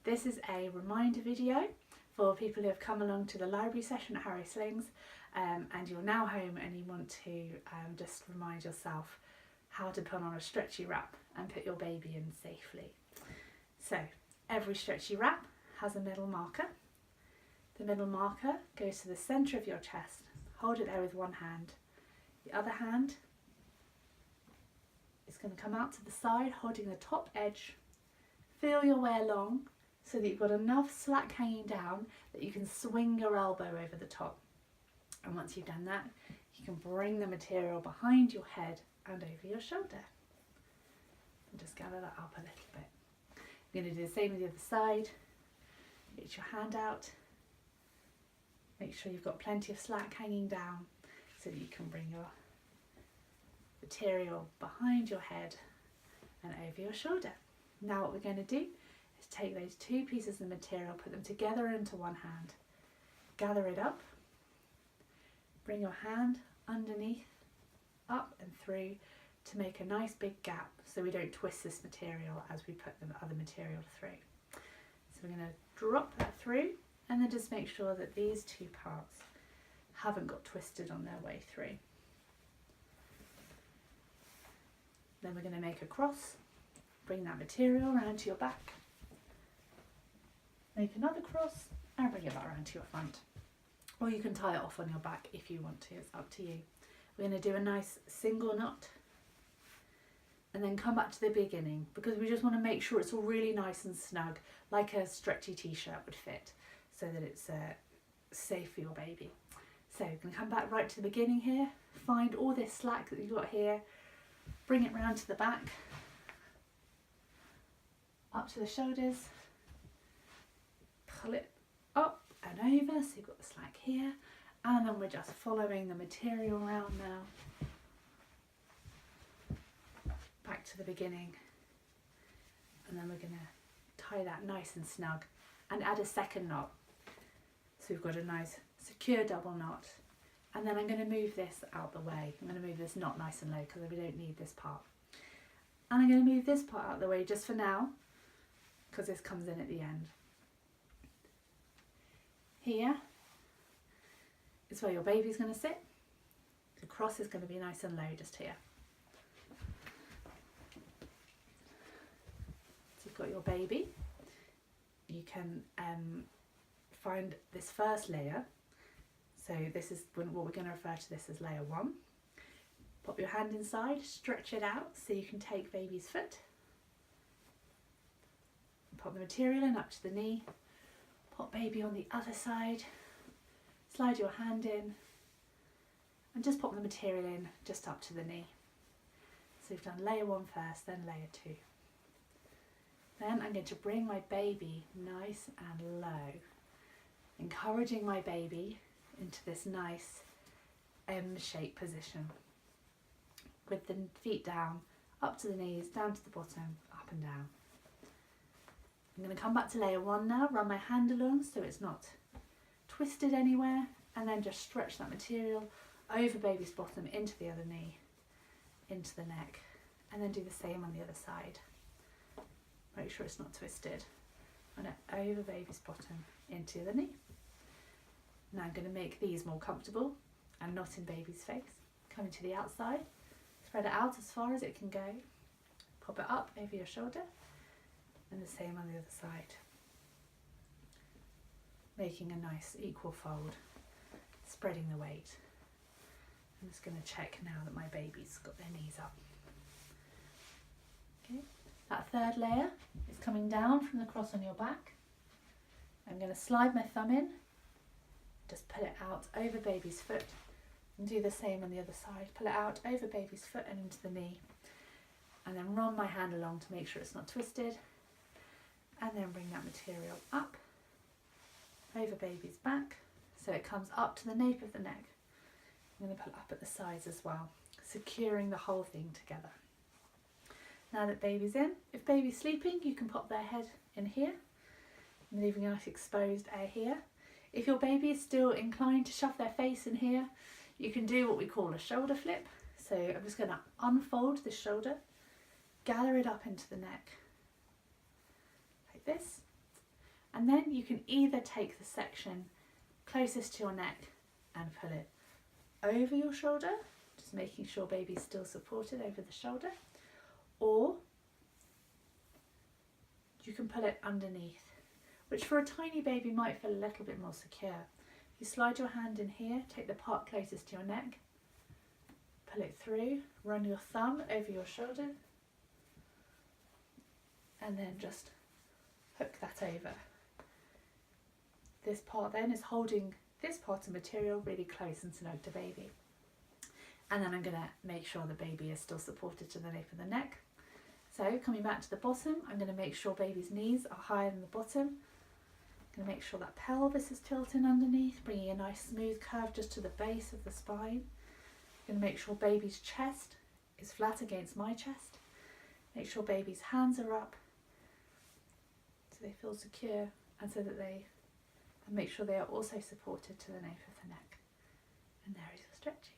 This is a reminder video for people who have come along to the library session at Harrow Slings and you're now home and you want to just remind yourself how to put on a stretchy wrap and put your baby in safely. So every stretchy wrap has a middle marker. The middle marker goes to the centre of your chest. Hold it there with one hand. The other hand is going to come out to the side, holding the top edge. Feel your way along so that you've got enough slack hanging down that you can swing your elbow over the top. And once you've done that, you can bring the material behind your head and over your shoulder. And just gather that up a little bit. You're going to do the same with the other side. Reach your hand out. Make sure you've got plenty of slack hanging down so that you can bring your material behind your head and over your shoulder. Now what we're going to do is take those two pieces of material, put them together into one hand, gather it up, bring your hand underneath, up and through to make a nice big gap so we don't twist this material as we put the other material through. So we're going to drop that through and then just make sure that these two parts haven't got twisted on their way through. Then we're going to make a cross, bring that material around to your back, make another cross and bring it back around to your front. Or you can tie it off on your back if you want to, it's up to you. We're going to do a nice single knot and then come back to the beginning because we just want to make sure it's all really nice and snug, like a stretchy t-shirt would fit, so that it's safe for your baby. So we're going to come back right to the beginning here, find all this slack that you've got here, bring it round to the back, up to the shoulders, pull it up and over so you've got the slack here, and then we're just following the material around now, back to the beginning, and then we're going to tie that nice and snug and add a second knot. So we've got a nice secure double knot, and then I'm going to move this out the way. I'm going to move this knot nice and low because we don't need this part. And I'm going to move this part out of the way just for now because this comes in at the end. Here is where your baby's going to sit. The cross is going to be nice and low just here. So you've got your baby. You can find this first layer. So this is what we're going to refer to this as layer 1. Pop your hand inside, stretch it out so you can take baby's foot. Pop the material in up to the knee. Pop baby on the other side. Slide your hand in and just pop the material in just up to the knee. So we've done layer 1 first, then layer 2. Then I'm going to bring my baby nice and low, encouraging my baby into this nice M-shaped position with the feet down, up to the knees, down to the bottom, up and down. I'm going to come back to layer 1 now, run my hand along so it's not twisted anywhere, and then just stretch that material over baby's bottom into the other knee, into the neck, and then do the same on the other side. Make sure it's not twisted. And over baby's bottom into the knee. Now I'm going to make these more comfortable and not in baby's face. Coming to the outside, spread it out as far as it can go. Pop it up over your shoulder and the same on the other side. Making a nice equal fold, spreading the weight. I'm just going to check now that my baby's got their knees up. Okay. That third layer is coming down from the cross on your back. I'm going to slide my thumb in, just pull it out over baby's foot and do the same on the other side. Pull it out over baby's foot and into the knee, and then run my hand along to make sure it's not twisted, and then bring that material up over baby's back so it comes up to the nape of the neck. I'm going to pull it up at the sides as well, securing the whole thing together. Now that baby's in, if baby's sleeping, you can pop their head in here, leaving a nice exposed air here. If your baby is still inclined to shove their face in here, you can do what we call a shoulder flip. So I'm just going to unfold the shoulder, gather it up into the neck, like this, And then you can either take the section closest to your neck and pull it over your shoulder, just making sure baby's still supported over the shoulder, or you can pull it underneath, which for a tiny baby might feel a little bit more secure. You slide your hand in here, take the part closest to your neck, pull it through, run your thumb over your shoulder, and then just hook that over. This part then is holding this part of material really close and snug to baby. And then I'm going to make sure the baby is still supported to the nape of the neck. So coming back to the bottom, I'm going to make sure baby's knees are higher than the bottom. I'm going to make sure that pelvis is tilting underneath, bringing a nice smooth curve just to the base of the spine. I'm going to make sure baby's chest is flat against my chest. Make sure baby's hands are up so they feel secure, and so that and make sure they are also supported to the nape of the neck. And there is your stretchy.